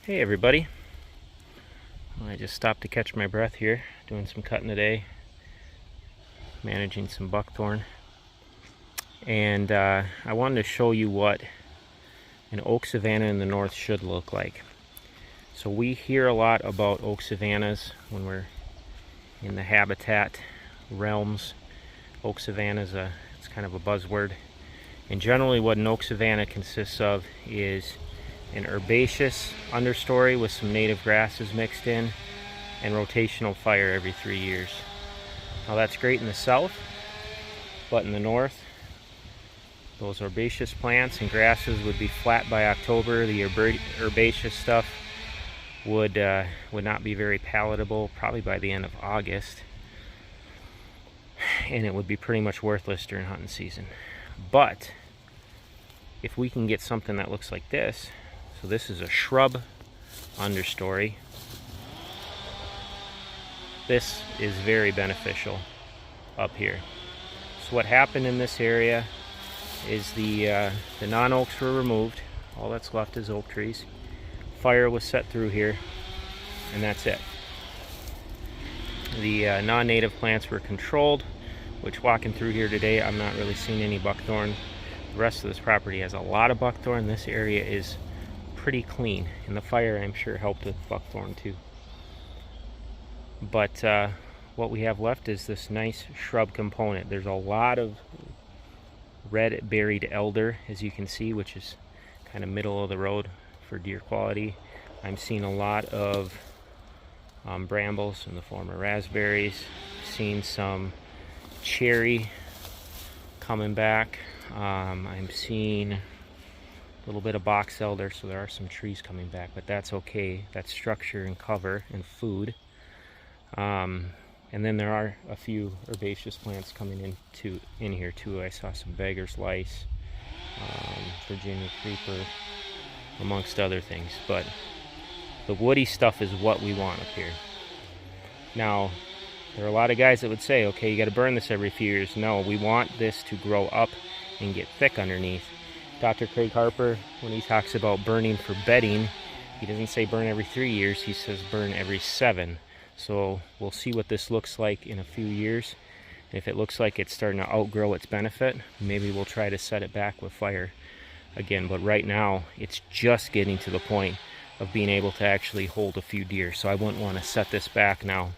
Hey everybody, I just stopped to catch my breath here, doing some cutting today, managing some buckthorn, and I wanted to show you what an oak savanna in the north should look like. So we hear a lot about oak savannas when we're in the habitat realms. Oak savanna is it's kind of a buzzword, and generally what an oak savanna consists of is an herbaceous understory with some native grasses mixed in, and rotational fire every 3 years. Now that's great in the south, but in the north, those herbaceous plants and grasses would be flat by October. The herbaceous stuff would not be very palatable probably by the end of August, and it would be pretty much worthless during hunting season. But if we can get something that looks like this, so this is a shrub understory. This is very beneficial up here. So what happened in this area is the non-oaks were removed. All that's left is oak trees. Fire was set through here, and that's it. The non-native plants were controlled, which walking through here today, I'm not really seeing any buckthorn. The rest of this property has a lot of buckthorn. This area is pretty clean, and the fire I'm sure helped with buckthorn too. But what we have left is this nice shrub component. There's a lot of red berried elder, as you can see, which is kind of middle of the road for deer quality. I'm seeing a lot of brambles in the form of raspberries. Seeing some cherry coming back. I'm seeing a little bit of box elder, so there are some trees coming back, but that's okay. That's structure and cover and food. And then there are a few herbaceous plants coming in here too. I saw some beggar's lice, Virginia creeper, amongst other things. But the woody stuff is what we want up here. Now, there are a lot of guys that would say, okay, you got to burn this every few years. No, we want this to grow up and get thick underneath. Dr. Craig Harper, when he talks about burning for bedding, he doesn't say burn every 3 years, he says burn every 7. So we'll see what this looks like in a few years. If it looks like it's starting to outgrow its benefit, maybe we'll try to set it back with fire again. But right now, it's just getting to the point of being able to actually hold a few deer. So I wouldn't want to set this back now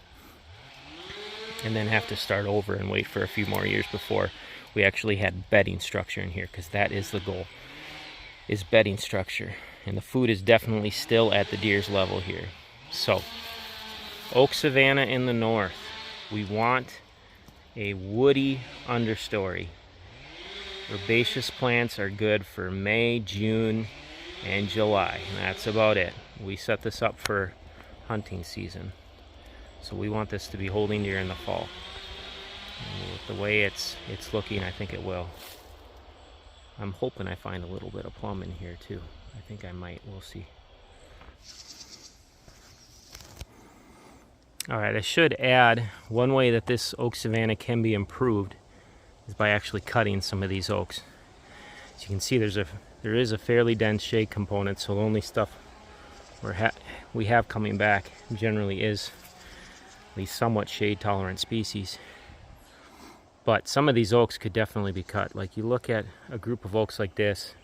and then have to start over and wait for a few more years before we actually had bedding structure in here, because that is the goal, is bedding structure. And the food is definitely still at the deer's level here. So oak savanna in the north, we want a woody understory. Herbaceous plants are good for May, June, and July, and that's about it. We set this up for hunting season, so we want this to be holding deer in the fall. And with the way it's looking, I think it will. I'm hoping I find a little bit of plum in here too. I think I might. We'll see. Alright, I should add, one way that this oak savanna can be improved is by actually cutting some of these oaks. As you can see, there is a fairly dense shade component, so the only stuff we have coming back generally is at least somewhat shade tolerant species. But some of these oaks could definitely be cut. Like you look at a group of oaks like this,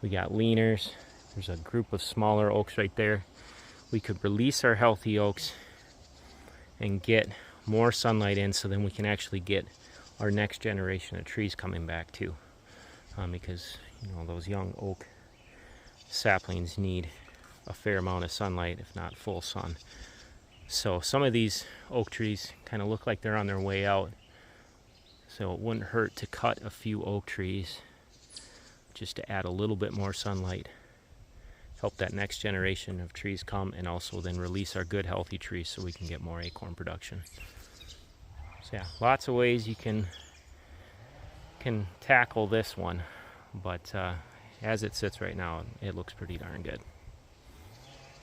we got leaners, there's a group of smaller oaks right there. We could release our healthy oaks and get more sunlight in, so then we can actually get our next generation of trees coming back too. Because those young oak saplings need a fair amount of sunlight, if not full sun. So some of these oak trees kind of look like they're on their way out. So it wouldn't hurt to cut a few oak trees just to add a little bit more sunlight, help that next generation of trees come, and also then release our good healthy trees so we can get more acorn production. So yeah, lots of ways you can tackle this one, but as it sits right now, it looks pretty darn good.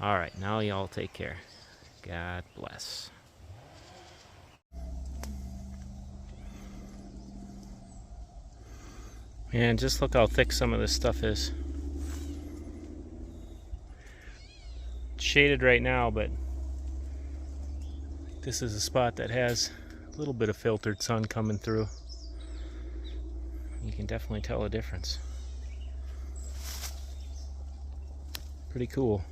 All right, now y'all take care. God bless. And just look how thick some of this stuff is. It's shaded right now, but this is a spot that has a little bit of filtered sun coming through. You can definitely tell a difference. Pretty cool.